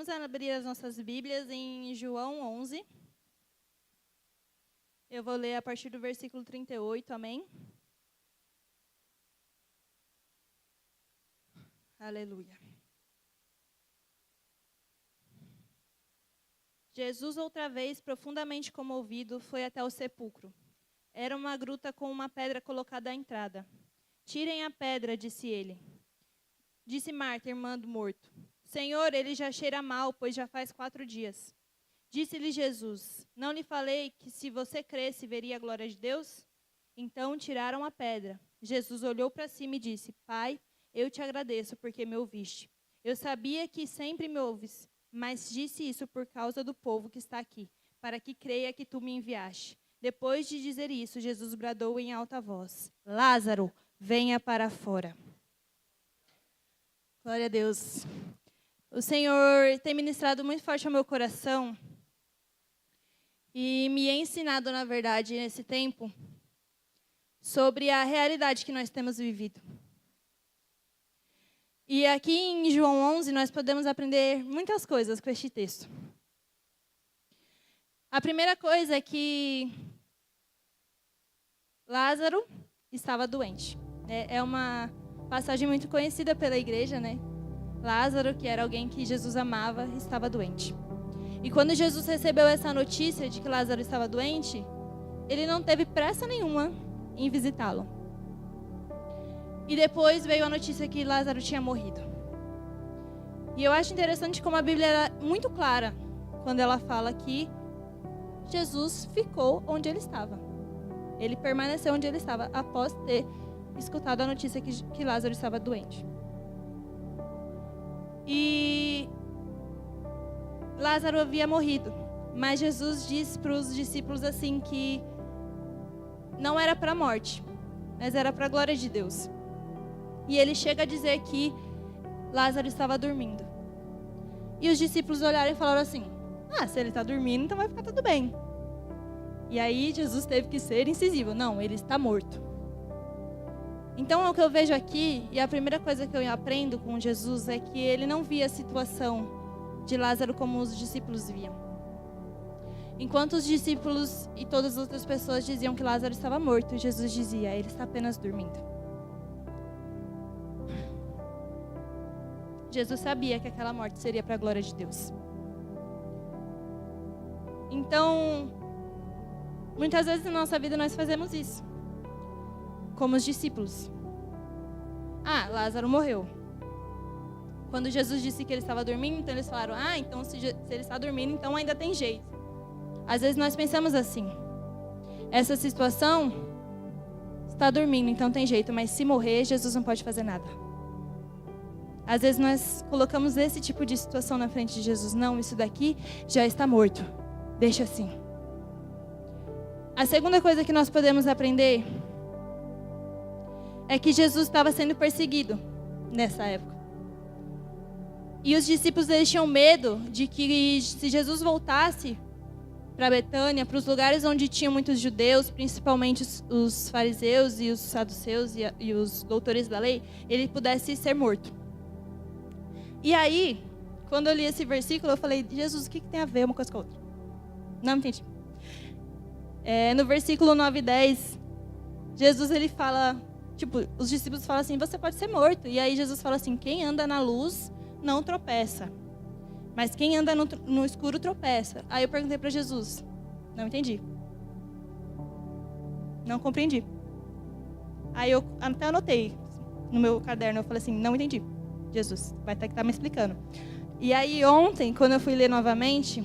Vamos abrir as nossas Bíblias em João 11. Eu vou ler a partir do versículo 38, amém? Aleluia. Jesus, outra vez, profundamente comovido, foi até o sepulcro. Era uma gruta com uma pedra colocada à entrada. Tirem a pedra, disse ele. Disse Marta, irmã do morto. Senhor, ele já cheira mal, pois já faz 4 dias. Disse-lhe Jesus, não lhe falei que se você cresce, veria a glória de Deus? Então tiraram a pedra. Jesus olhou para cima e disse, Pai, eu te agradeço porque me ouviste. Eu sabia que sempre me ouves, mas disse isso por causa do povo que está aqui, para que creia que tu me enviaste. Depois de dizer isso, Jesus bradou em alta voz, Lázaro, venha para fora. Glória a Deus. O Senhor tem ministrado muito forte ao meu coração e me ensinado, na verdade, nesse tempo, sobre a realidade que nós temos vivido. E aqui em João 11, nós podemos aprender muitas coisas com este texto. A primeira coisa é que Lázaro estava doente. É uma passagem muito conhecida pela igreja, né? Lázaro, que era alguém que Jesus amava, estava doente. E quando Jesus recebeu essa notícia de que Lázaro estava doente, ele não teve pressa nenhuma em visitá-lo. E depois veio a notícia que Lázaro tinha morrido. E eu acho interessante como a Bíblia é muito clara quando ela fala que Jesus ficou onde ele estava. Ele permaneceu onde ele estava após ter escutado a notícia que Lázaro estava doente. E Lázaro havia morrido, mas Jesus disse para os discípulos assim que não era para a morte, mas era para a glória de Deus. E ele chega a dizer que Lázaro estava dormindo. E os discípulos olharam e falaram assim, se ele está dormindo, então vai ficar tudo bem. E aí Jesus teve que ser incisivo, não, ele está morto. Então, o que eu vejo aqui, e a primeira coisa que eu aprendo com Jesus é que ele não via a situação de Lázaro como os discípulos viam. Enquanto os discípulos e todas as outras pessoas diziam que Lázaro estava morto, Jesus dizia, ele está apenas dormindo. Jesus sabia que aquela morte seria para a glória de Deus. Então, muitas vezes na nossa vida nós fazemos isso. Como os discípulos. Lázaro morreu. Quando Jesus disse que ele estava dormindo, então eles falaram, então se ele está dormindo, então ainda tem jeito. Às vezes nós pensamos assim, essa situação está dormindo, então tem jeito, mas se morrer, Jesus não pode fazer nada. Às vezes nós colocamos esse tipo de situação na frente de Jesus, não, isso daqui já está morto, deixa assim. A segunda coisa que nós podemos aprender é que Jesus estava sendo perseguido nessa época. E os discípulos eles tinham medo de que se Jesus voltasse para Betânia, para os lugares onde tinham muitos judeus, principalmente os fariseus e os saduceus e os doutores da lei, ele pudesse ser morto. E aí, quando eu li esse versículo, eu falei, Jesus, o que tem a ver uma coisa com a outra? Não entendi. No versículo 9 e 10, Jesus ele fala... os discípulos falam assim, você pode ser morto. E aí Jesus fala assim, quem anda na luz não tropeça. Mas quem anda no escuro tropeça. Aí eu perguntei para Jesus, não entendi. Não compreendi. Aí eu até anotei no meu caderno, eu falei assim, não entendi. Jesus, vai ter que estar me explicando. E aí ontem, quando eu fui ler novamente...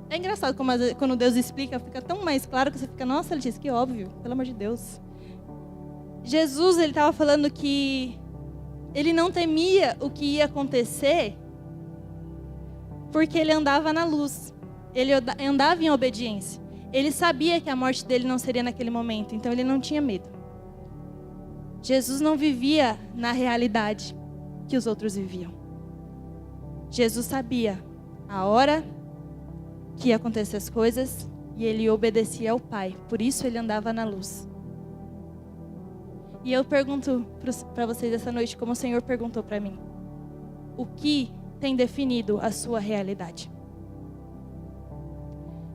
É engraçado como quando Deus explica, fica tão mais claro que você fica, nossa, ele disse que óbvio, pelo amor de Deus. Jesus, ele estava falando que ele não temia o que ia acontecer porque ele andava na luz. Ele andava em obediência. Ele sabia que a morte dele não seria naquele momento, então ele não tinha medo. Jesus não vivia na realidade que os outros viviam. Jesus sabia a hora que ia acontecer as coisas e ele obedecia ao Pai. Por isso ele andava na luz. E eu pergunto para vocês essa noite, como o Senhor perguntou para mim. O que tem definido a sua realidade.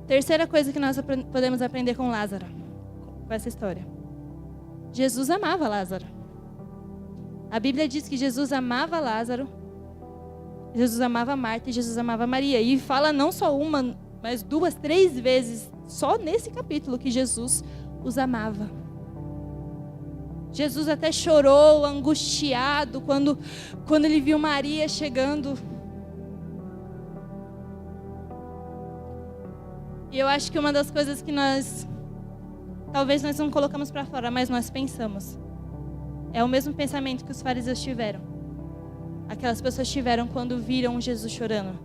Terceira coisa que nós podemos aprender com Lázaro, com essa história. Jesus amava Lázaro. A Bíblia diz que Jesus amava Lázaro, Jesus amava Marta e Jesus amava Maria. E fala não só uma, mas 2, 3 vezes, só nesse capítulo, que Jesus os amava. Jesus até chorou, angustiado, quando ele viu Maria chegando. E eu acho que uma das coisas que talvez nós não colocamos para fora, mas nós pensamos, é o mesmo pensamento que os fariseus tiveram. Aquelas pessoas tiveram quando viram Jesus chorando.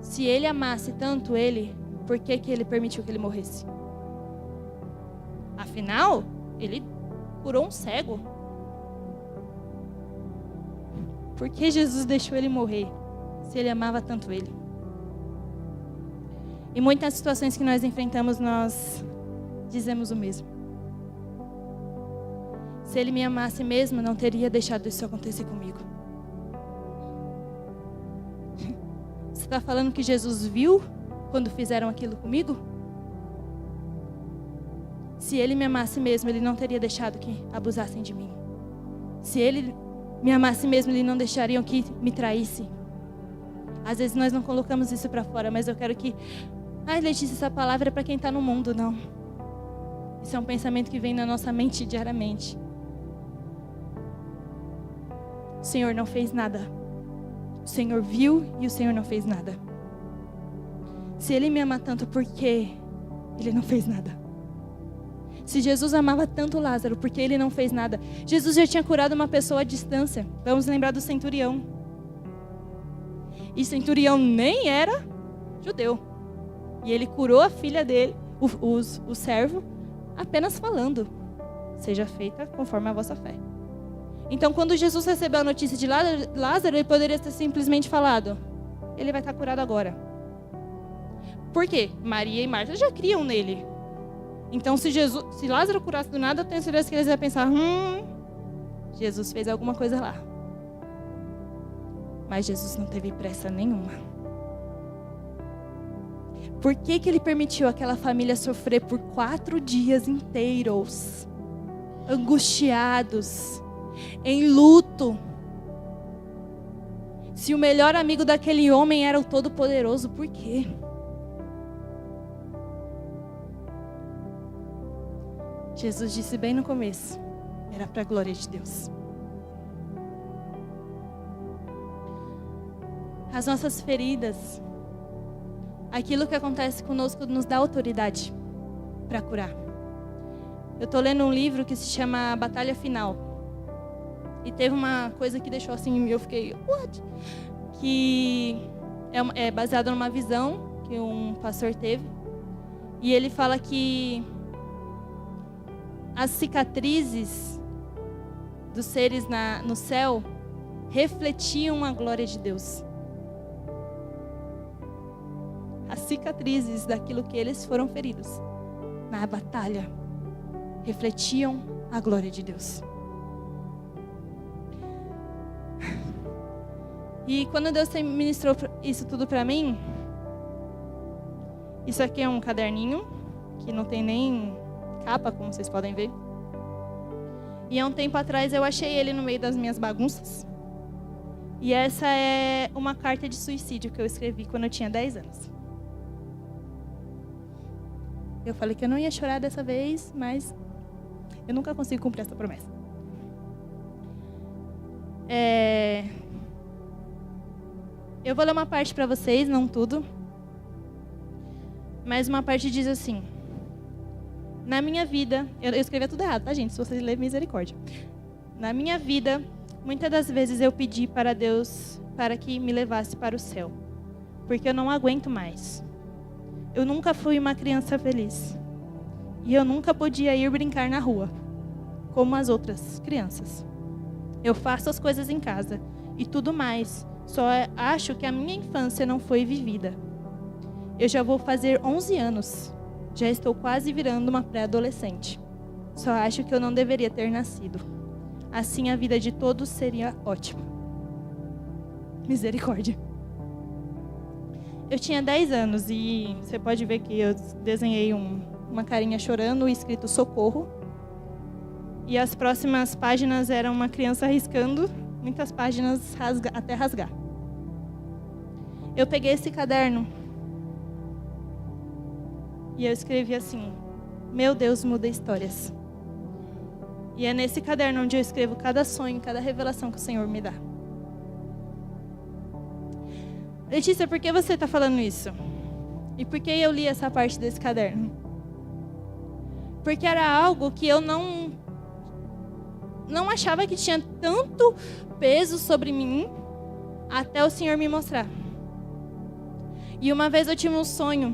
Se ele amasse tanto ele, por que ele permitiu que ele morresse? Afinal, ele curou um cego. Por que Jesus deixou ele morrer, se ele amava tanto ele? Em muitas situações que nós enfrentamos, nós dizemos o mesmo. Se ele me amasse mesmo, não teria deixado isso acontecer comigo. Você está falando que Jesus viu quando fizeram aquilo comigo? Se ele me amasse mesmo, ele não teria deixado que abusassem de mim. Se ele me amasse mesmo, ele não deixaria que me traísse. Às vezes nós não colocamos isso para fora, mas eu quero que... Ai, Letícia, essa palavra é para quem está no mundo. Não. Isso é um pensamento que vem na nossa mente diariamente. O Senhor não fez nada. O Senhor viu e o Senhor não fez nada. Se ele me ama tanto, por que ele não fez nada? Se Jesus amava tanto Lázaro, por que ele não fez nada? Jesus já tinha curado uma pessoa à distância. Vamos lembrar do centurião. E centurião nem era judeu. E ele curou a filha dele, o servo, apenas falando: seja feita conforme a vossa fé. Então, quando Jesus recebeu a notícia de Lázaro, ele poderia ter simplesmente falado: ele vai estar curado agora. Por quê? Maria e Marta já criam nele. Então, se Lázaro curasse do nada, eu tenho certeza que eles iam pensar: Jesus fez alguma coisa lá. Mas Jesus não teve pressa nenhuma. Por que ele permitiu aquela família sofrer por 4 dias inteiros, angustiados, em luto? Se o melhor amigo daquele homem era o Todo-Poderoso, por quê? Jesus disse bem no começo, era para a glória de Deus. As nossas feridas, aquilo que acontece conosco nos dá autoridade para curar. Eu estou lendo um livro que se chama Batalha Final. E teve uma coisa que deixou assim, eu fiquei, what? Que é baseado numa visão que um pastor teve. E ele fala que as cicatrizes dos seres no céu refletiam a glória de Deus. As cicatrizes daquilo que eles foram feridos na batalha refletiam a glória de Deus. E quando Deus ministrou isso tudo para mim, isso aqui é um caderninho que não tem nem capa, como vocês podem ver. E há um tempo atrás eu achei ele no meio das minhas bagunças. E essa é uma carta de suicídio que eu escrevi quando eu tinha 10 anos. Eu falei que eu não ia chorar dessa vez, mas eu nunca consigo cumprir essa promessa. Eu vou ler uma parte para vocês, não tudo. Mas uma parte diz assim: na minha vida, eu escrevi tudo errado, tá, gente? Se vocês lerem, misericórdia. Na minha vida, muitas das vezes eu pedi para Deus para que me levasse para o céu, porque eu não aguento mais. Eu nunca fui uma criança feliz. E eu nunca podia ir brincar na rua, como as outras crianças. Eu faço as coisas em casa e tudo mais. Só acho que a minha infância não foi vivida. Eu já vou fazer 11 anos. Já estou quase virando uma pré-adolescente. Só acho que eu não deveria ter nascido. Assim a vida de todos seria ótima. Misericórdia. Eu tinha 10 anos e você pode ver que eu desenhei uma carinha chorando e escrito socorro. E as próximas páginas eram uma criança riscando, muitas páginas até rasgar. Eu peguei esse caderno e eu escrevi assim: meu Deus, muda histórias. E é nesse caderno onde eu escrevo cada sonho, cada revelação que o Senhor me dá. Letícia, por que você está falando isso? E por que eu li essa parte desse caderno? Porque era algo que eu não achava que tinha tanto peso sobre mim até o Senhor me mostrar. E uma vez eu tive um sonho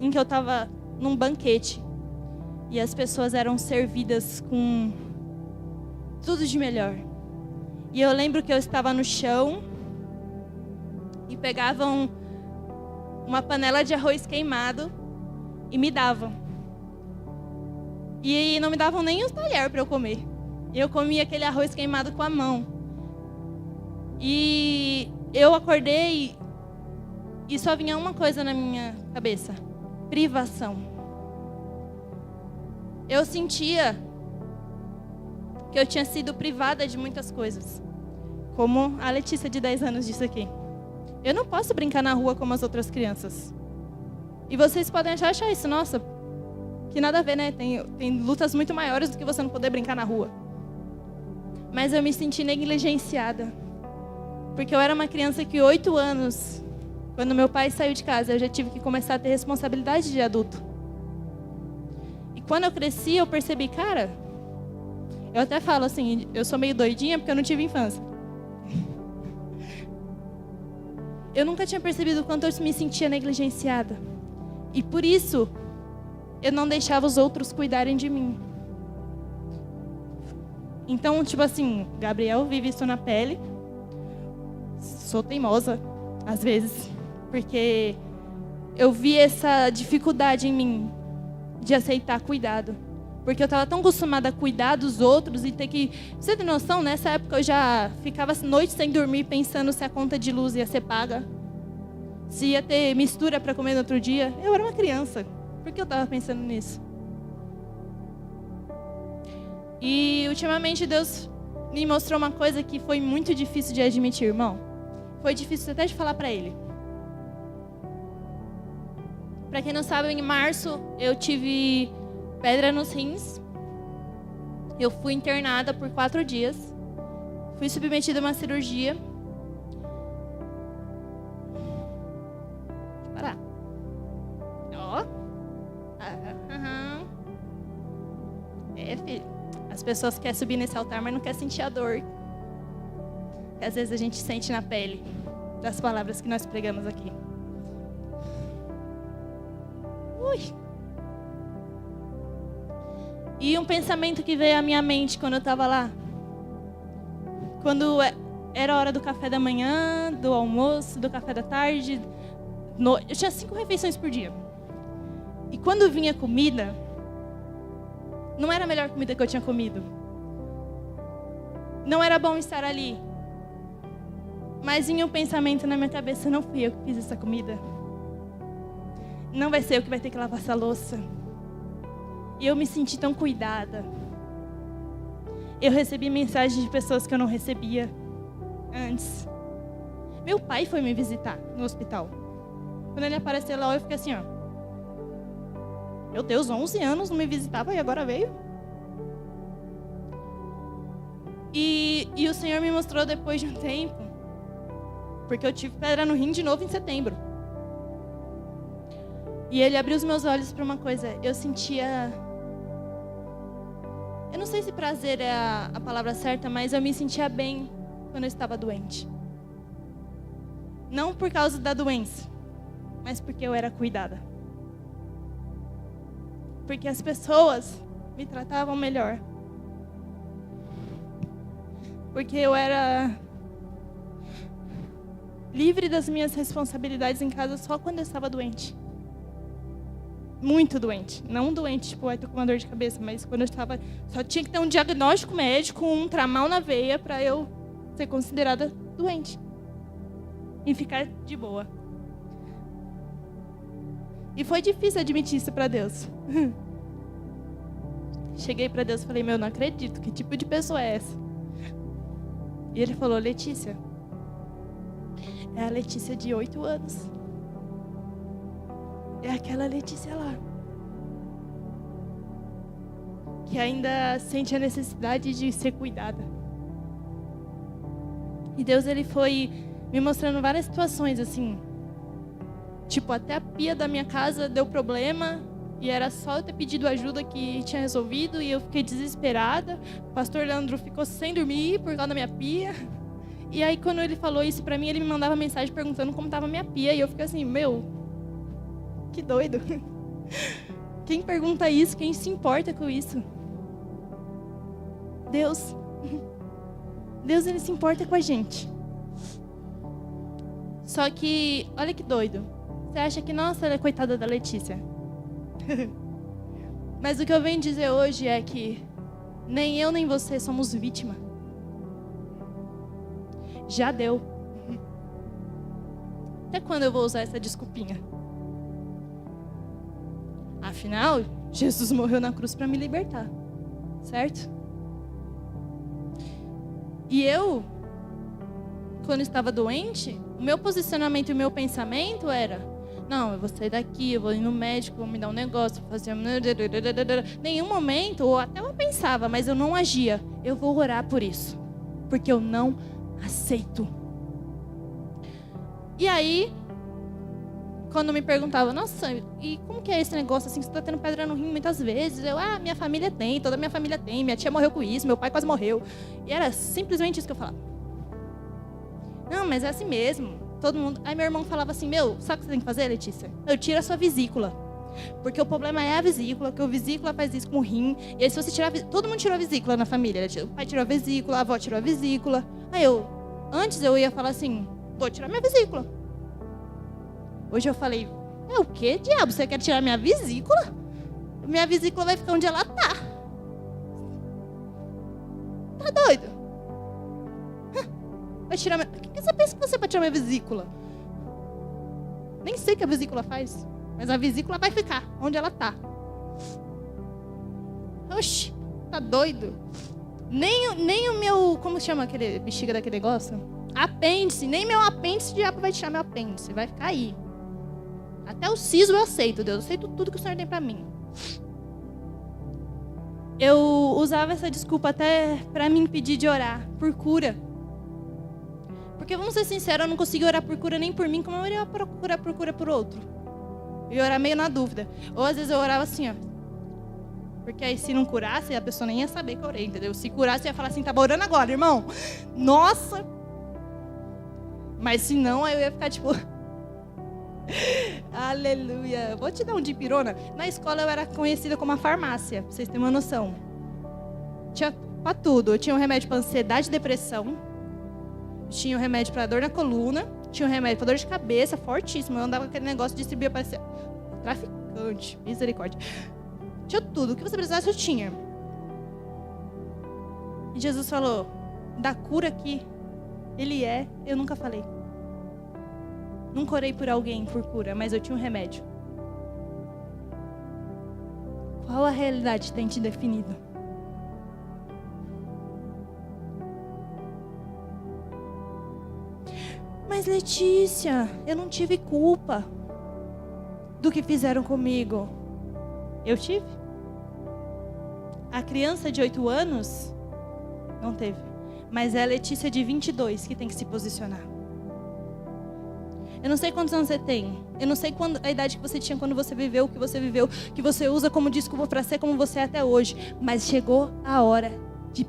em que eu estava num banquete e as pessoas eram servidas com tudo de melhor. E eu lembro que eu estava no chão e pegavam uma panela de arroz queimado e me davam. E não me davam nem um talher para eu comer. Eu comia aquele arroz queimado com a mão. E eu acordei e só vinha uma coisa na minha cabeça: privação. Eu sentia que eu tinha sido privada de muitas coisas. Como a Letícia de 10 anos disse aqui. Eu não posso brincar na rua como as outras crianças. E vocês podem achar isso, nossa, que nada a ver, né? Tem lutas muito maiores do que você não poder brincar na rua. Mas eu me senti negligenciada. Porque eu era uma criança que 8 anos, quando meu pai saiu de casa, eu já tive que começar a ter responsabilidade de adulto. E quando eu cresci, eu percebi, cara, eu até falo assim, eu sou meio doidinha porque eu não tive infância. Eu nunca tinha percebido o quanto eu me sentia negligenciada. E por isso, eu não deixava os outros cuidarem de mim. Então, tipo assim, Gabriel vive isso na pele. Sou teimosa, às vezes. Porque eu vi essa dificuldade em mim de aceitar cuidado. Porque eu estava tão acostumada a cuidar dos outros e ter que... Você tem noção? Nessa época eu já ficava noites sem dormir pensando se a conta de luz ia ser paga. Se ia ter mistura para comer no outro dia. Eu era uma criança. Por que eu estava pensando nisso? E ultimamente Deus me mostrou uma coisa que foi muito difícil de admitir, irmão. Foi difícil até de falar para ele. Para quem não sabe, em março eu tive... pedra nos rins. Eu fui internada por 4 dias. Fui submetida a uma cirurgia. Deixa eu parar. Ó. É, filho. As pessoas querem subir nesse altar, mas não querem sentir a dor. Que às vezes a gente sente na pele das palavras que nós pregamos aqui. Ui. E um pensamento que veio à minha mente quando eu estava lá. Quando era a hora do café da manhã, do almoço, do café da tarde. Eu tinha 5 refeições por dia. E quando vinha comida, não era a melhor comida que eu tinha comido. Não era bom estar ali. Mas vinha um pensamento na minha cabeça: não fui eu que fiz essa comida. Não vai ser eu que vai ter que lavar essa louça. E eu me senti tão cuidada. Eu recebi mensagens de pessoas que eu não recebia antes. Meu pai foi me visitar no hospital. Quando ele apareceu lá, eu fiquei assim, ó. Meu Deus, 11 anos não me visitava e agora veio? E o Senhor me mostrou depois de um tempo, porque eu tive pedra no rim de novo em setembro. E Ele abriu os meus olhos para uma coisa. Eu sentia... Eu não sei se prazer é a palavra certa, mas eu me sentia bem quando eu estava doente. Não por causa da doença, mas porque eu era cuidada. Porque as pessoas me tratavam melhor. Porque eu era livre das minhas responsabilidades em casa só quando eu estava doente. Muito doente. Não doente, tipo, tô com uma dor de cabeça, mas quando eu estava... Só tinha que ter um diagnóstico médico, um tramal na veia para eu ser considerada doente. em ficar de boa. E foi difícil admitir isso para Deus. Cheguei para Deus e falei, não acredito, que tipo de pessoa é essa? E ele falou, Letícia, é a Letícia de 8 anos. É aquela Letícia lá. Que ainda sente a necessidade de ser cuidada. E Deus, ele foi me mostrando várias situações, assim. Tipo, até a pia da minha casa deu problema. E era só eu ter pedido ajuda que tinha resolvido. E eu fiquei desesperada. O pastor Leandro ficou sem dormir por causa da minha pia. E aí, quando ele falou isso pra mim, ele me mandava mensagem perguntando como tava a minha pia. E eu fiquei assim, que doido. Quem pergunta isso? Quem se importa com isso? Deus, ele se importa com a gente. Só que, olha que doido. Você acha que, nossa, ela é coitada da Letícia. Mas o que eu venho dizer hoje é que nem eu nem você somos vítima. Já deu. Até quando eu vou usar essa desculpinha? Afinal, Jesus morreu na cruz para me libertar. Certo? E eu, quando estava doente, o meu posicionamento e o meu pensamento era, não, eu vou sair daqui, eu vou ir no médico, vou me dar um negócio, vou fazer... Nenhum momento, ou até eu pensava, mas eu não agia. Eu vou orar por isso, porque eu não aceito. E aí, quando me perguntavam, nossa, e como que é esse negócio assim, que você está tendo pedra no rim muitas vezes? Eu, minha família tem, toda minha família tem, minha tia morreu com isso, meu pai quase morreu. E era simplesmente isso que eu falava. Não, mas é assim mesmo, todo mundo... Aí meu irmão falava assim, sabe o que você tem que fazer, Letícia? Eu tiro a sua vesícula, porque o problema é a vesícula, que a vesícula faz isso com o rim, e aí se você tirar... Todo mundo tirou a vesícula na família, o pai tirou a vesícula, a avó tirou a vesícula. Aí antes eu ia falar assim, vou tirar minha vesícula. Hoje eu falei, o que, diabo? Você quer tirar minha vesícula? Minha vesícula vai ficar onde ela tá. Tá doido? Vai tirar minha... O que você pensa que você vai tirar minha vesícula? Nem sei o que a vesícula faz, mas a vesícula vai ficar onde ela tá. Oxi, tá doido? Nem o meu... Como chama aquele bexiga daquele negócio? Apêndice. Nem meu apêndice, o diabo vai tirar meu apêndice. Vai ficar aí. Até o siso eu aceito, Deus. Eu aceito tudo que o Senhor tem pra mim. Eu usava essa desculpa até pra me impedir de orar por cura. Porque, vamos ser sinceros, eu não consegui orar por cura nem por mim, como eu iria procurar por cura por outro. Eu ia orar meio na dúvida. Ou às vezes eu orava assim, ó. Porque aí se não curasse, a pessoa nem ia saber que eu orei, entendeu? Se curasse, ia falar assim, tava orando agora, irmão. Nossa! Mas se não, aí eu ia ficar tipo... Aleluia. Vou te dar um de pirona. Na escola eu era conhecida como a farmácia, pra vocês terem uma noção. Tinha pra tudo. Eu tinha um remédio pra ansiedade e depressão. Tinha um remédio pra dor na coluna. Tinha um remédio pra dor de cabeça, fortíssimo. Eu andava com aquele negócio de distribuir, parecia traficante. Misericórdia. Tinha tudo. O que você precisasse, eu tinha. E Jesus falou, da cura que Ele é, eu nunca falei. Nunca orei por alguém por cura, mas eu tinha um remédio. Qual a realidade tem te definido? Mas Letícia, eu não tive culpa do que fizeram comigo. Eu tive? A criança de 8 anos não teve. Mas é a Letícia de 22 que tem que se posicionar. Eu não sei quantos anos você tem. Eu não sei a idade que você tinha quando você viveu o que você viveu, que você usa como desculpa para ser como você é até hoje. Mas chegou a hora de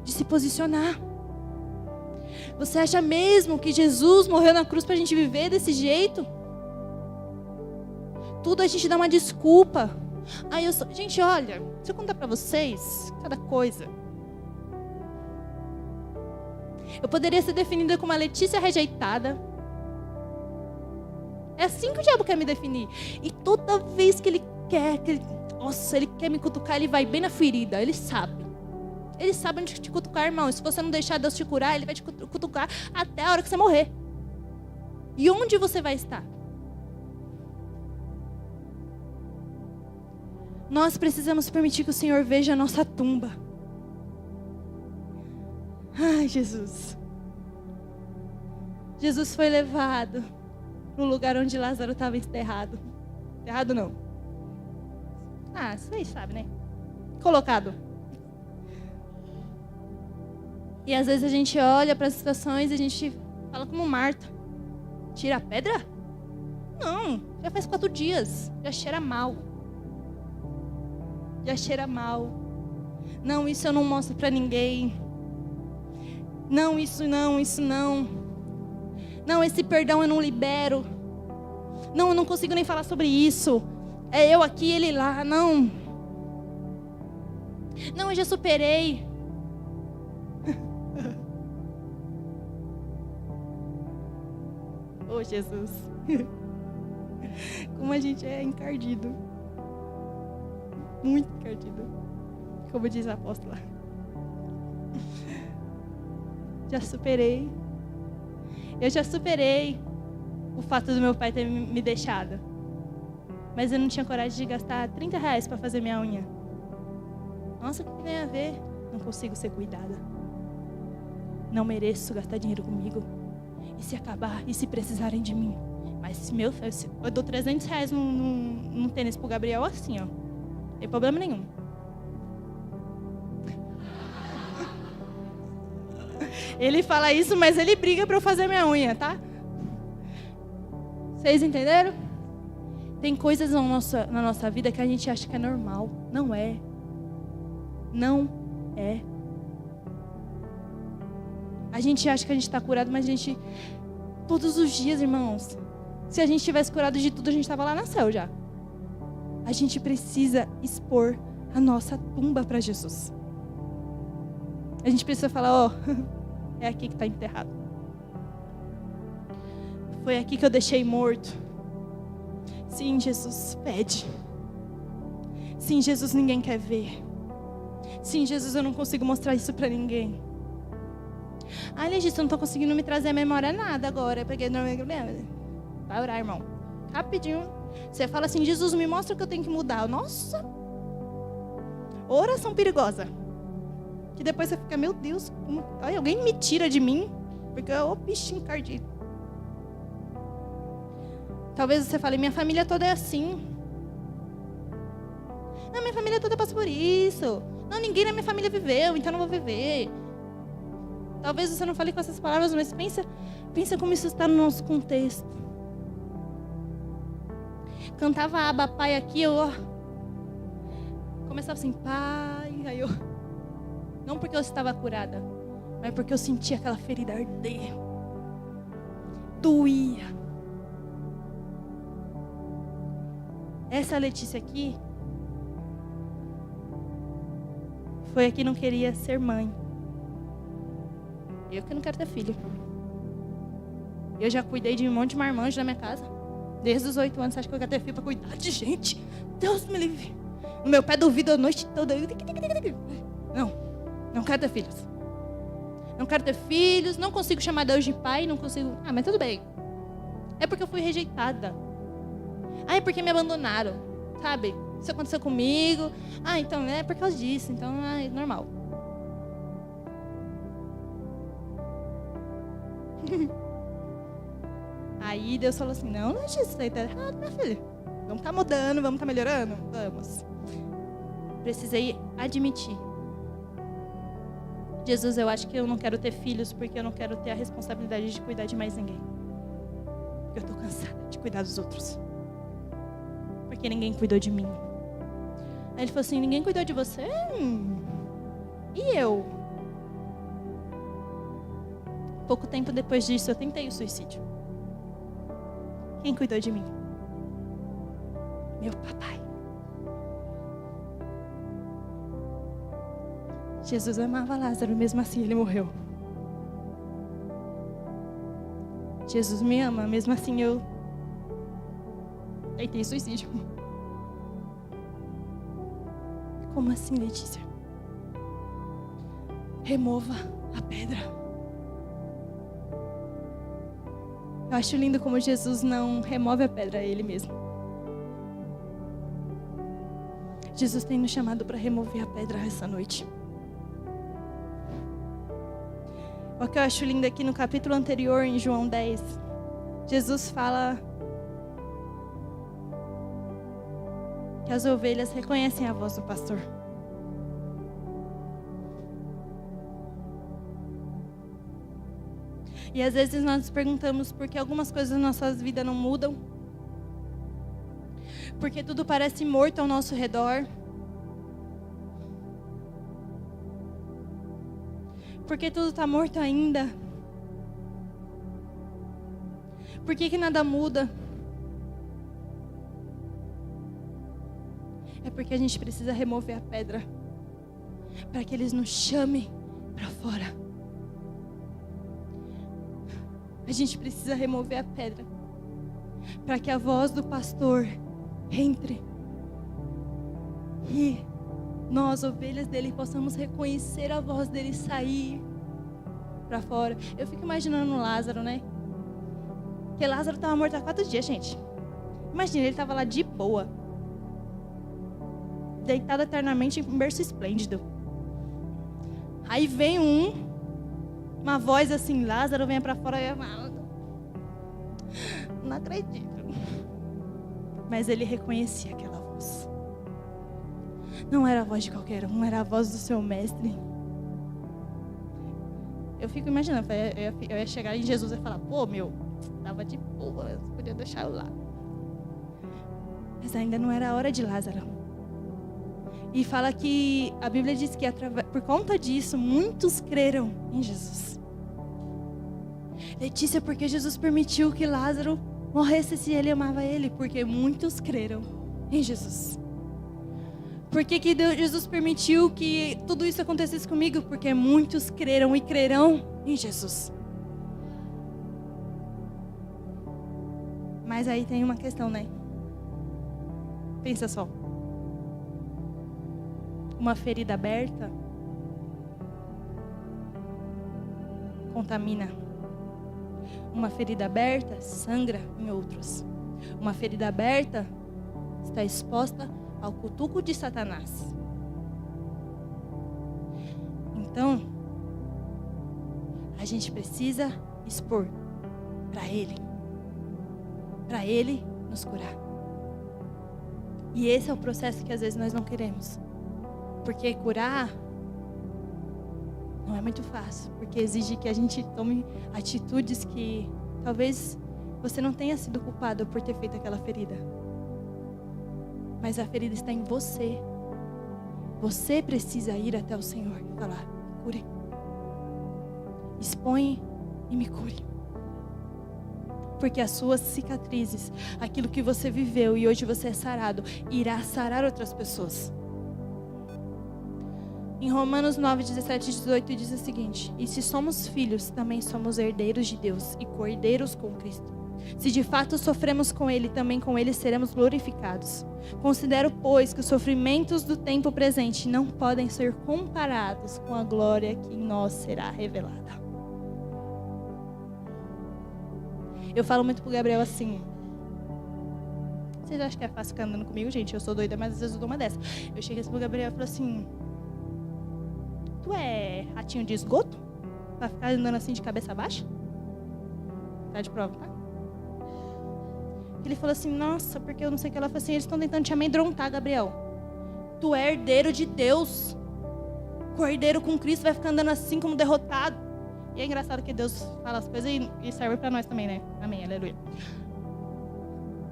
se posicionar. Você acha mesmo que Jesus morreu na cruz para a gente viver desse jeito? Tudo a gente dá uma desculpa. Gente, olha, deixa eu contar para vocês cada coisa. Eu poderia ser definida como a Letícia rejeitada. É assim que o diabo quer me definir. E toda vez que ele quer, ele quer me cutucar, ele vai bem na ferida. Ele sabe. Ele sabe onde te cutucar, irmão. E se você não deixar Deus te curar, ele vai te cutucar até a hora que você morrer. E onde você vai estar? Nós precisamos permitir que o Senhor veja a nossa tumba. Ai, Jesus. Jesus foi levado no lugar onde Lázaro estava enterrado. Enterrado não. Ah, vocês sabem, né? Colocado. E às vezes a gente olha para as situações e a gente fala como Marta. Tira a pedra? Não, já faz 4 dias. Já cheira mal. Já cheira mal. Não, isso eu não mostro para ninguém. Não, isso não, isso não. Não, esse perdão eu não libero. Não, eu não consigo nem falar sobre isso. É eu aqui, ele lá. Não. Não, eu já superei. Oh, Jesus. Como a gente é encardido. Muito encardido. Como diz a apóstola. Já superei. Eu já superei o fato do meu pai ter me deixado. Mas eu não tinha coragem de gastar R$30 para fazer minha unha. Nossa, o que tem a ver? Não consigo ser cuidada. Não mereço gastar dinheiro comigo. E se acabar? E se precisarem de mim? Mas eu dou R$300 num tênis pro Gabriel assim, ó. Não tem problema nenhum. Ele fala isso, mas ele briga para eu fazer minha unha, tá? Vocês entenderam? Tem coisas na nossa vida que a gente acha que é normal. Não é. Não é. A gente acha que a gente está curado, mas a gente... Todos os dias, irmãos. Se a gente tivesse curado de tudo, a gente estava lá no céu já. A gente precisa expor a nossa tumba para Jesus. A gente precisa falar, ó... É aqui que está enterrado. Foi aqui que eu deixei morto. Sim, Jesus, pede. Sim, Jesus, ninguém quer ver. Sim, Jesus, eu não consigo mostrar isso para ninguém. Ah, Legista, eu não estou conseguindo me trazer a memória nada agora. Porque não é problema. Vai orar, irmão. Rapidinho. Você fala assim, Jesus, me mostra o que eu tenho que mudar. Nossa. Oração perigosa. Que depois você fica, meu Deus, ai, alguém me tira de mim, porque eu bichinho encardido. Talvez você fale, minha família toda é assim. Não, minha família toda passa por isso. Não, ninguém na minha família viveu, então eu não vou viver. Talvez você não fale com essas palavras, mas pensa como isso está no nosso contexto. Cantava a Abba Pai aqui, eu começava assim, Pai, aí eu... Não porque eu estava curada, mas porque eu sentia aquela ferida arder. Doía. Essa Letícia aqui foi a que não queria ser mãe. Eu que não quero ter filho. Eu já cuidei de um monte de marmanjo na minha casa. Desde os 8 anos, você acha que eu quero ter filho para cuidar de gente? Deus me livre. No meu pé do ouvido a noite toda. Não quero ter filhos. Não quero ter filhos, não consigo chamar Deus de pai, não consigo... Ah, mas tudo bem. É porque eu fui rejeitada. Ah, é porque me abandonaram, sabe? Isso aconteceu comigo. Ah, então é por causa disso, então é normal. Aí Deus falou assim, não, isso aí tá errado, minha filha. Vamos estar mudando, vamos estar melhorando? Vamos. Precisei admitir. Jesus, eu acho que eu não quero ter filhos porque eu não quero ter a responsabilidade de cuidar de mais ninguém. Porque eu estou cansada de cuidar dos outros. Porque ninguém cuidou de mim. Aí ele falou assim, ninguém cuidou de você? E eu? Pouco tempo depois disso, eu tentei o suicídio. Quem cuidou de mim? Meu papai. Jesus amava Lázaro, mesmo assim ele morreu. Jesus me ama, mesmo assim eu tentei suicídio. Como assim, Letícia? Remova a pedra. Eu acho lindo como Jesus não remove a pedra a ele mesmo. Jesus tem nos chamado para remover a pedra essa noite. O que eu acho lindo aqui no capítulo anterior, em João 10, Jesus fala que as ovelhas reconhecem a voz do pastor. E às vezes nós nos perguntamos por que algumas coisas na nossa vida não mudam. Porque tudo parece morto ao nosso redor. Porque tudo está morto ainda. Por que nada muda? É porque a gente precisa remover a pedra para que eles nos chamem para fora. A gente precisa remover a pedra para que a voz do pastor entre e nós, ovelhas dele, possamos reconhecer a voz dele e sair para fora. Eu fico imaginando Lázaro, né? Porque Lázaro estava morto há 4 dias, gente. Imagina, ele estava lá de boa, deitado eternamente em um berço esplêndido. Aí vem uma voz assim, Lázaro, venha para fora. E eu falo, não acredito. Mas ele reconhecia aquela voz. Não era a voz de qualquer um, era a voz do seu mestre. Eu fico imaginando, eu ia chegar em Jesus e falar, pô, tava de boa, eu podia deixar eu lá. Mas ainda não era a hora de Lázaro. E fala que, a Bíblia diz que por conta disso, muitos creram em Jesus. Letícia, porque Jesus permitiu que Lázaro morresse se ele amava ele? Porque muitos creram em Jesus. Por que Jesus permitiu que tudo isso acontecesse comigo? Porque muitos creram e crerão em Jesus. Mas aí tem uma questão, né? Pensa só. Uma ferida aberta contamina. Uma ferida aberta sangra em outros. Uma ferida aberta está exposta ao cutuco de Satanás. Então, a gente precisa expor para Ele nos curar. E esse é o processo que às vezes nós não queremos. Porque curar não é muito fácil, porque exige que a gente tome atitudes que talvez você não tenha sido culpado por ter feito aquela ferida. Mas a ferida está em você. Você precisa ir até o Senhor e falar, cure. Expõe e me cure. Porque as suas cicatrizes, aquilo que você viveu e hoje você é sarado, irá sarar outras pessoas. Em Romanos 9, 17 e 18 diz o seguinte: e se somos filhos, também somos herdeiros de Deus e co-herdeiros com Cristo. Se de fato sofremos com Ele, também com Ele seremos glorificados. Considero, pois, que os sofrimentos do tempo presente não podem ser comparados com a glória que em nós será revelada. Eu falo muito pro Gabriel assim. Vocês acham que é fácil ficar andando comigo, gente? Eu sou doida, mas às vezes eu dou uma dessa. Eu cheguei assim pro Gabriel e falo assim: tu é ratinho de esgoto? Pra ficar andando assim de cabeça baixa? Tá de prova, tá? Ele falou assim, nossa, porque eu não sei o que. Ela falou assim, eles estão tentando te amedrontar, Gabriel. Tu é herdeiro de Deus. Cordeiro com Cristo, vai ficar andando assim como derrotado. E é engraçado que Deus fala as coisas e serve pra nós também, né? Amém, aleluia.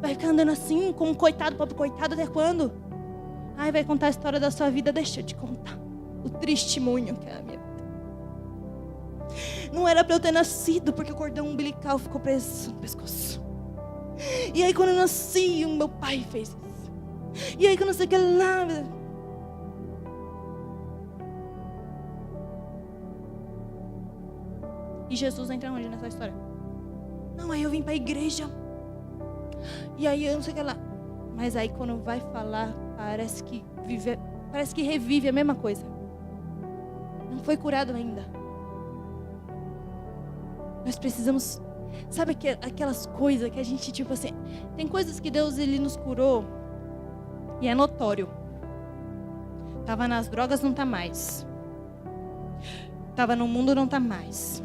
Vai ficar andando assim, como coitado, pobre coitado, até quando? Ai, vai contar a história da sua vida, deixa eu te contar. O testemunho que é a minha vida. Não era pra eu ter nascido, porque o cordão umbilical ficou preso no pescoço. E aí quando eu nasci, o meu pai fez isso. E aí que eu não sei o que lá. E Jesus entra onde nessa história? Não, aí eu vim pra igreja. E aí eu não sei o que lá. Mas aí quando vai falar, parece que revive a mesma coisa. Não foi curado ainda. Nós precisamos Sabe aquelas coisas que a gente, tipo assim... Tem coisas que Deus, Ele nos curou e é notório. Tava nas drogas, não tá mais. Tava no mundo, não tá mais.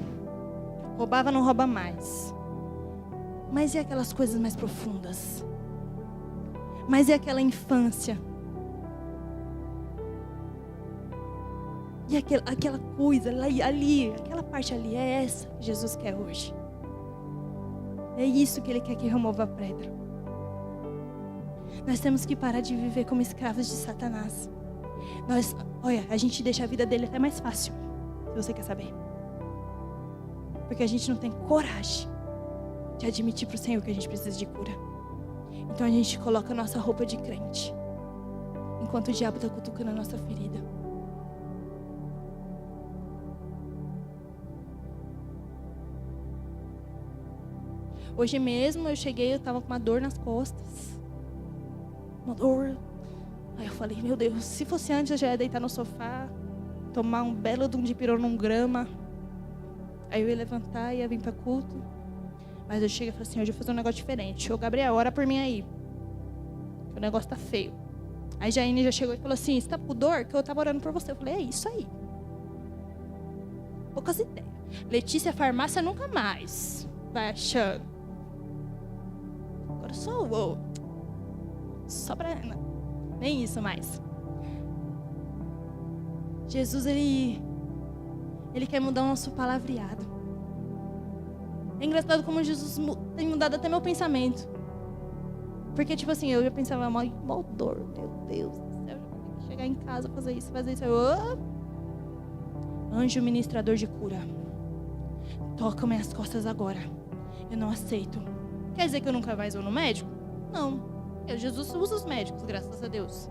Roubava, não rouba mais. Mas e aquelas coisas mais profundas? Mas e aquela infância? E aquela coisa ali, aquela parte ali, é essa que Jesus quer hoje. É isso que Ele quer que remova a pedra. Nós temos que parar de viver como escravos de Satanás. Olha, a gente deixa a vida dele até mais fácil, se você quer saber. Porque a gente não tem coragem de admitir para o Senhor que a gente precisa de cura. Então a gente coloca a nossa roupa de crente, enquanto o diabo está cutucando a nossa ferida. Hoje mesmo eu cheguei, eu estava com uma dor nas costas. Uma dor. Aí eu falei, meu Deus, se fosse antes eu já ia deitar no sofá, tomar um belo de um dipirona, um grama. Aí eu ia levantar, ia vir para culto. Mas eu cheguei e falei assim, hoje eu vou fazer um negócio diferente. Ô Gabriel, ora por mim aí. O negócio tá feio. Aí Jaine já chegou e falou assim, você tá com dor? Que eu tava orando por você. Eu falei, é isso aí. Poucas ideias. Letícia, farmácia nunca mais. Vai achando. Agora só pra... Nem isso mais. Jesus, Ele quer mudar o nosso palavreado. É engraçado como Jesus tem mudado até meu pensamento. Porque, tipo assim, eu já pensava, mal dor, meu Deus do céu, eu já vou ter que chegar em casa, fazer isso. Anjo ministrador de cura, toca minhas costas agora. Eu não aceito. Quer dizer que eu nunca mais vou no médico? Não. Jesus usa os médicos, graças a Deus.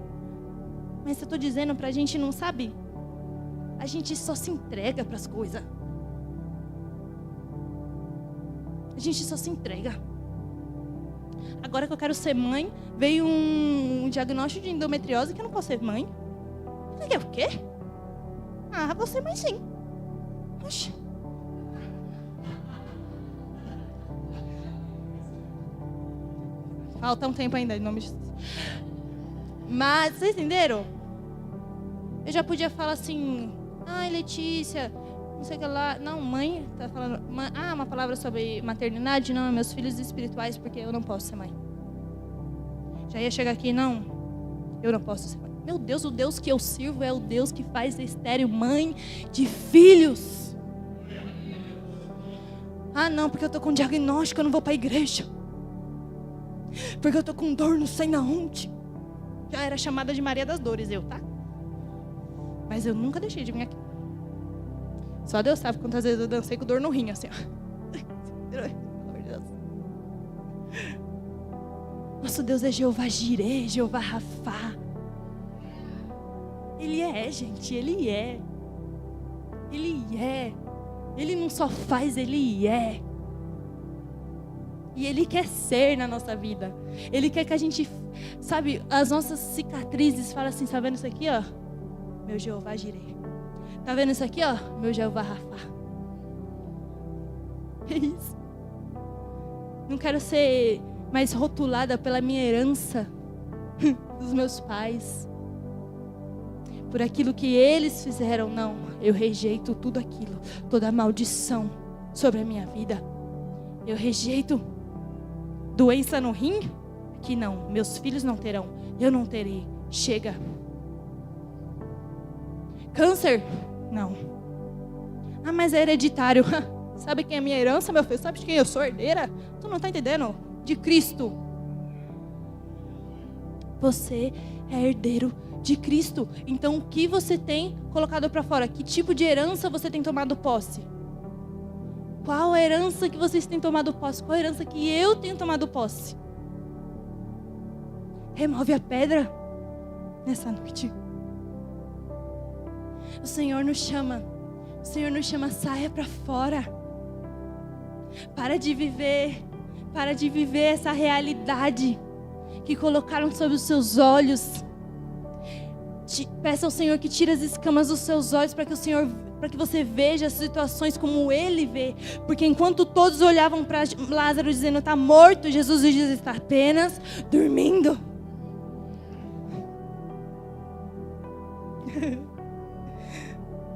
Mas eu tô dizendo pra gente, não sabe? A gente só se entrega pras coisas. A gente só se entrega. Agora que eu quero ser mãe, veio um diagnóstico de endometriose que eu não posso ser mãe. Eu falei, o quê? Ah, vou ser mãe sim. Oxi. Falta um tempo ainda, em nome de Jesus. Mas, vocês entenderam? Eu já podia falar assim, ai Letícia, não sei o que lá. Não, mãe, tá falando, uma palavra sobre maternidade? Não, meus filhos espirituais, porque eu não posso ser mãe. Já ia chegar aqui, não, eu não posso ser mãe. Meu Deus, o Deus que eu sirvo é o Deus que faz estéril mãe de filhos. Ah, não, porque eu tô com diagnóstico, eu não vou pra igreja. Porque eu tô com dor, não sei na onde. Já era chamada de Maria das Dores, tá? Mas eu nunca deixei de vir aqui. Só Deus sabe quantas vezes eu dancei com dor no rim, assim, ó. Pelo amor de Deus. Nosso Deus é Jeová Jireh, Jeová Rafá. Ele é, gente, Ele é. Ele é. Ele não só faz, Ele é. E Ele quer ser na nossa vida. Ele quer que a gente, sabe, as nossas cicatrizes, fala assim, tá vendo isso aqui, ó? Meu Jeová Jireh. Tá vendo isso aqui, ó? Meu Jeová Rafá. É isso. Não quero ser mais rotulada pela minha herança dos meus pais. Por aquilo que eles fizeram, não. Eu rejeito tudo aquilo. Toda maldição sobre a minha vida. Eu rejeito doença no rim. Que não, meus filhos não terão. Eu não terei. Chega. Câncer? Não. Ah, mas é hereditário. Sabe quem é minha herança, meu filho? Sabe de quem eu sou herdeira? Tu não tá entendendo? De Cristo. Você é herdeiro de Cristo. Então, o que você tem colocado para fora? Que tipo de herança você tem tomado posse? Qual a herança que vocês têm tomado posse? Qual a herança que eu tenho tomado posse? Remove a pedra nessa noite. O Senhor nos chama. O Senhor nos chama, saia para fora. Para de viver essa realidade que colocaram sobre os seus olhos. Peça ao Senhor que tire as escamas dos seus olhos para para que você veja as situações como Ele vê. Porque enquanto todos olhavam para Lázaro dizendo está morto, Jesus diz está apenas dormindo.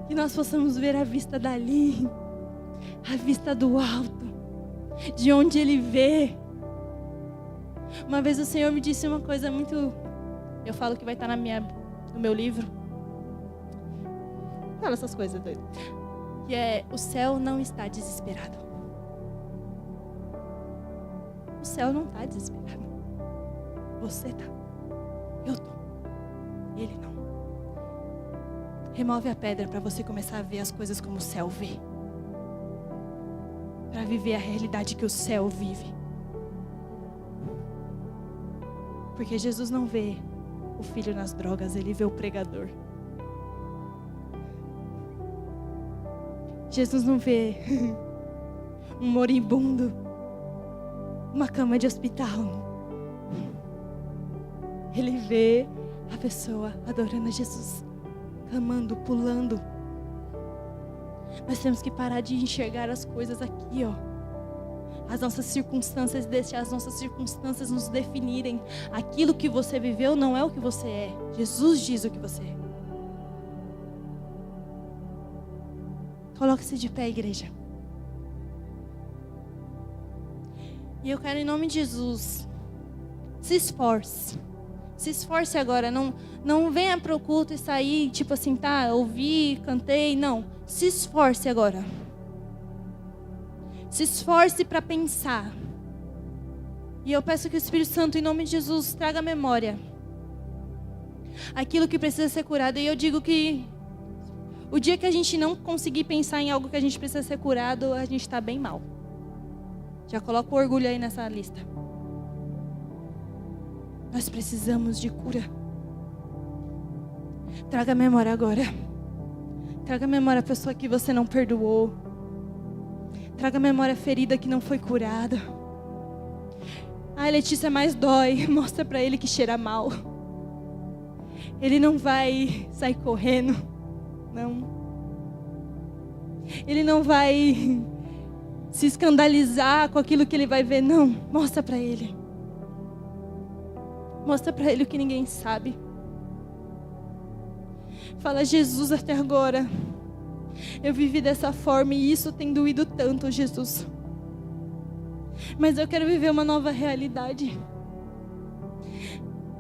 Que nós possamos ver a vista dali, a vista do alto, de onde Ele vê. Uma vez o Senhor me disse uma coisa muito... Eu falo que vai estar no meu livro. Fala essas coisas doidas. Que é, o céu não está desesperado. O céu não está desesperado. Você está. Eu estou. Ele não. Remove a pedra para você começar a ver as coisas como o céu vê. Para viver a realidade que o céu vive. Porque Jesus não vê o filho nas drogas, Ele vê o pregador. Jesus não vê um moribundo, uma cama de hospital. Ele vê a pessoa adorando a Jesus, clamando, pulando. Nós temos que parar de enxergar as coisas aqui, ó. As nossas circunstâncias, deixar as nossas circunstâncias nos definirem. Aquilo que você viveu não é o que você é. Jesus diz o que você é. Coloque-se de pé, igreja. E eu quero, em nome de Jesus, se esforce. Se esforce agora. Não venha para o culto e sair, tipo assim, tá, ouvi, cantei. Não. Se esforce agora. Se esforce para pensar. E eu peço que o Espírito Santo, em nome de Jesus, traga memória. Aquilo que precisa ser curado. E eu digo que o dia que a gente não conseguir pensar em algo que a gente precisa ser curado, a gente está bem mal. Já coloca o orgulho aí nessa lista. Nós precisamos de cura. Traga memória agora. Traga memória a pessoa que você não perdoou. Traga memória ferida que não foi curada. Ai, Letícia, mais dói. Mostra para ele que cheira mal. Ele não vai sair correndo. Não. Ele não vai se escandalizar com aquilo que ele vai ver. Não. Mostra para ele. Mostra para ele o que ninguém sabe. Fala, Jesus, até agora eu vivi dessa forma e isso tem doído tanto, Jesus. Mas eu quero viver uma nova realidade.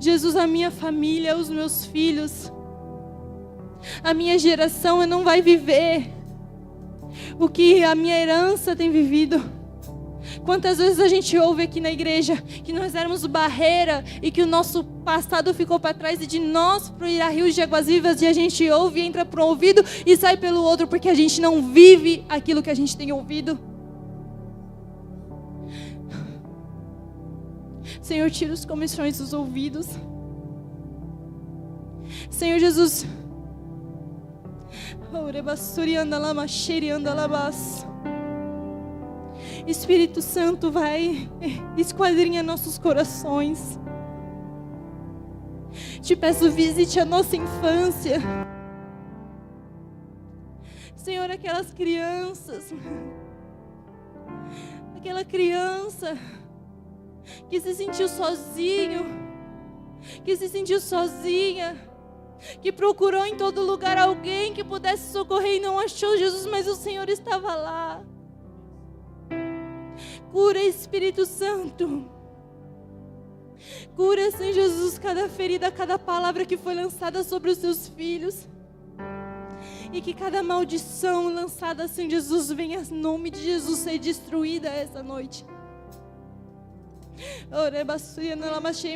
Jesus, a minha família, os meus filhos, a minha geração não vai viver o que a minha herança tem vivido. Quantas vezes a gente ouve aqui na igreja que nós éramos barreira e que o nosso passado ficou para trás e de nós para ir a rios de águas vivas, e a gente ouve, entra por um ouvido e sai pelo outro porque a gente não vive aquilo que a gente tem ouvido. Senhor, tira os comichões dos ouvidos. Senhor Jesus, Espírito Santo, vai esquadrinha nossos corações. Te peço, visite a nossa infância. Senhor, aquelas crianças, aquela criança que se sentiu sozinho, que se sentiu sozinha, que procurou em todo lugar alguém que pudesse socorrer e não achou, Jesus, mas o Senhor estava lá. Cura, Espírito Santo. Cura, Senhor Jesus, cada ferida, cada palavra que foi lançada sobre os seus filhos. E que cada maldição lançada, Senhor Jesus, venha em nome de Jesus ser destruída essa noite.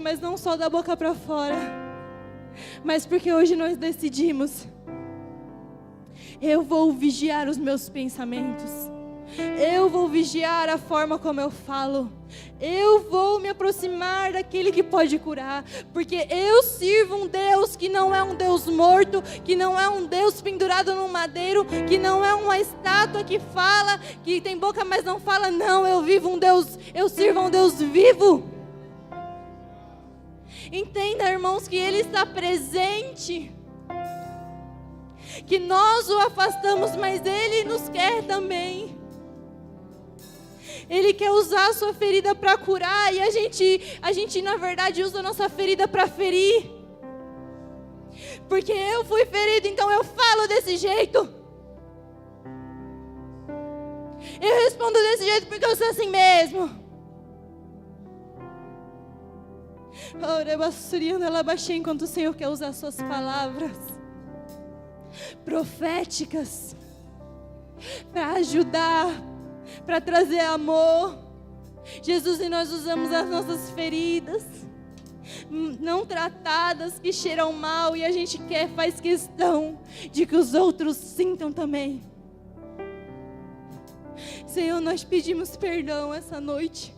Mas não só da boca para fora, mas porque hoje nós decidimos. Eu vou vigiar os meus pensamentos. Eu vou vigiar a forma como eu falo. Eu vou me aproximar daquele que pode curar. Porque eu sirvo um Deus que não é um Deus morto, que não é um Deus pendurado num madeiro, que não é uma estátua que fala, que tem boca mas não fala. Não, eu sirvo um Deus vivo. Entenda, irmãos, que Ele está presente. que nós o afastamos, mas Ele nos quer também. Ele quer usar a sua ferida para curar, e a gente na verdade usa a nossa ferida para ferir. Porque eu fui ferido, então eu falo desse jeito. Eu respondo desse jeito porque eu sou assim mesmo. Enquanto o Senhor quer usar suas palavras proféticas para ajudar, para trazer amor. Jesus, e nós usamos as nossas feridas não tratadas, que cheiram mal, e a gente faz questão de que os outros sintam também. Senhor, nós pedimos perdão essa noite.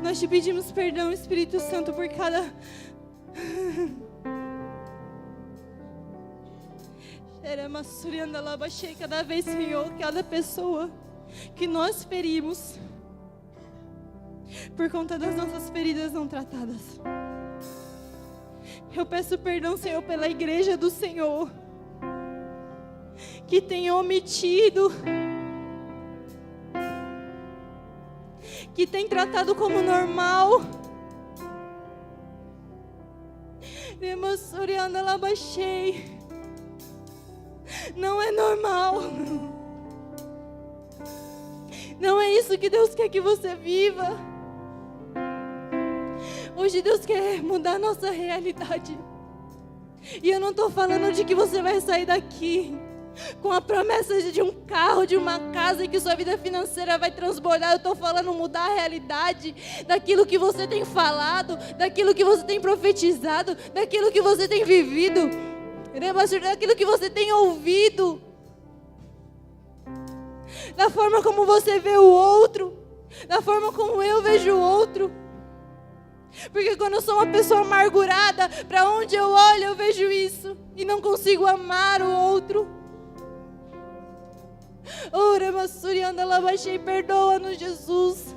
Nós te pedimos perdão, Espírito Santo, por cada vez, Senhor, cada pessoa que nós ferimos por conta das nossas feridas não tratadas. Eu peço perdão, Senhor, pela igreja do Senhor, que tem omitido, que tem tratado como normal. Não é normal. Não é isso que Deus quer que você viva. Hoje Deus quer mudar a nossa realidade. E eu não estou falando de que você vai sair daqui com a promessa de um carro, de uma casa, e que sua vida financeira vai transbordar. Eu estou falando mudar a realidade daquilo que você tem falado, daquilo que você tem profetizado, daquilo que você tem vivido, daquilo que você tem ouvido, da forma como você vê o outro, da forma como eu vejo o outro. Porque quando eu sou uma pessoa amargurada, para onde eu olho eu vejo isso e não consigo amar o outro. Perdoa-nos, Jesus,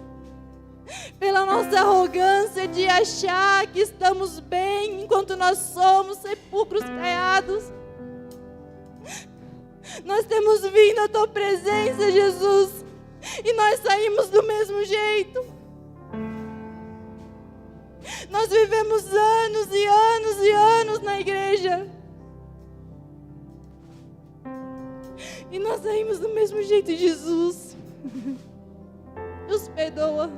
pela nossa arrogância de achar que estamos bem enquanto nós somos sepulcros caiados. Nós temos vindo à Tua presença, Jesus, e nós saímos do mesmo jeito. Nós vivemos anos e anos e anos na igreja, e nós saímos do mesmo jeito. Jesus, nos perdoa.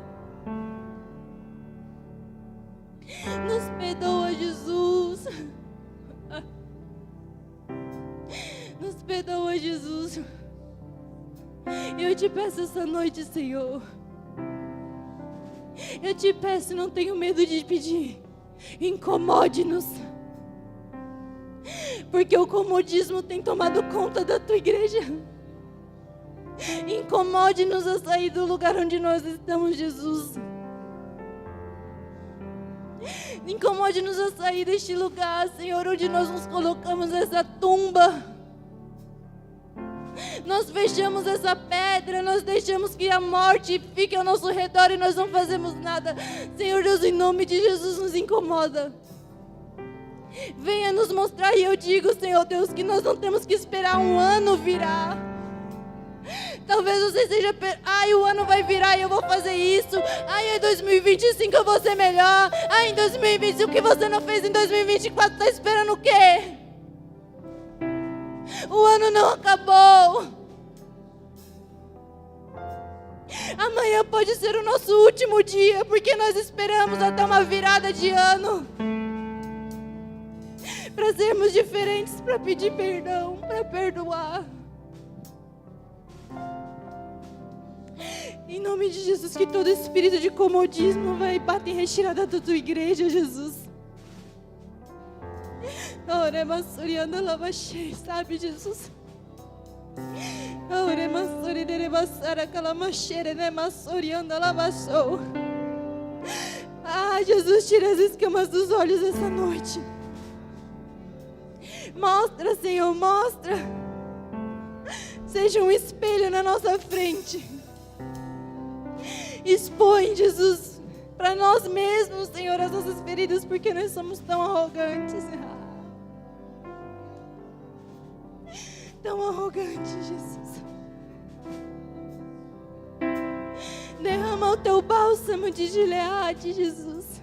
Nos perdoa, Jesus. Nos perdoa, Jesus. Eu te peço essa noite, Senhor. Eu te peço, não tenho medo de pedir. Incomode-nos. Porque o comodismo tem tomado conta da Tua igreja. Incomode-nos a sair do lugar onde nós estamos, Jesus. Incomode-nos a sair deste lugar, Senhor, onde nós nos colocamos nessa tumba. Nós fechamos essa pedra, nós deixamos que a morte fique ao nosso redor e nós não fazemos nada. Senhor Deus, em nome de Jesus, nos incomoda. Venha nos mostrar, e eu digo, Senhor Deus, que nós não temos que esperar um ano virar. Talvez você seja, o ano vai virar e eu vou fazer isso. Em 2025 eu vou ser melhor. Em 2025 o que você não fez em 2024, está esperando o quê? O ano não acabou. Amanhã pode ser o nosso último dia, porque nós esperamos até uma virada de ano para sermos diferentes, para pedir perdão, para perdoar. Em nome de Jesus, que todo espírito de comodismo vai bater em retirada da Tua igreja, Jesus. Sabe, Jesus? Jesus, tira as escamas dos olhos essa noite. Mostra, Senhor, mostra. Seja um espelho na nossa frente. Expõe, Jesus, para nós mesmos, Senhor, as nossas feridas, porque nós somos tão arrogantes. tão arrogante, Jesus. Derrama o teu bálsamo de Gileade, Jesus,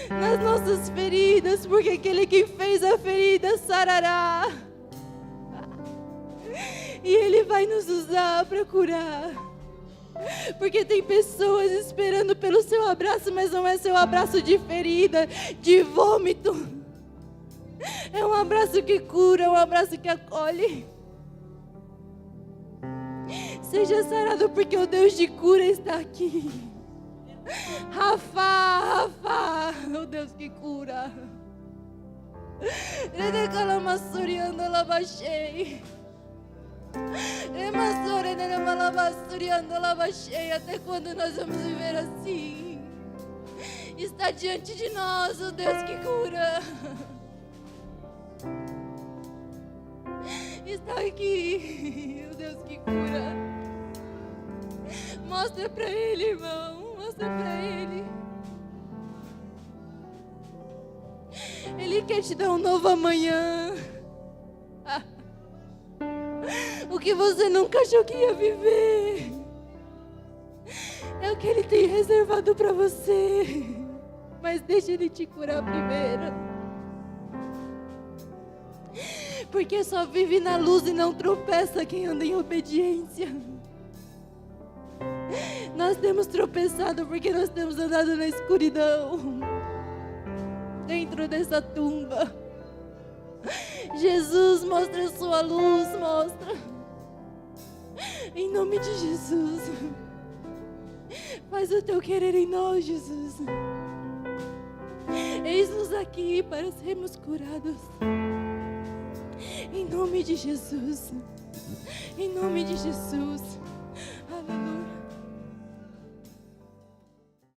nas nossas feridas, porque aquele que fez a ferida sarará. E Ele vai nos usar para curar. Porque tem pessoas esperando pelo seu abraço, mas não é seu abraço de ferida, de vômito. É um abraço que cura, é um abraço que acolhe. Seja sarado, porque o Deus de cura está aqui. Rafa, o Deus que cura. Até quando nós vamos viver assim? Está diante de nós o Deus que cura. Está aqui o Deus que cura. Mostra para Ele, irmão. Mostra para Ele. Ele quer te dar um novo amanhã. O que você nunca achou que ia viver é o que Ele tem reservado para você. Mas deixa Ele te curar primeiro. Porque só vive na luz e não tropeça quem anda em obediência. Nós temos tropeçado porque nós temos andado na escuridão, dentro dessa tumba. Jesus, mostra a sua luz, mostra. Em nome de Jesus. Faz o teu querer em nós, Jesus. Eis-nos aqui para sermos curados. Em nome de Jesus. Em nome de Jesus.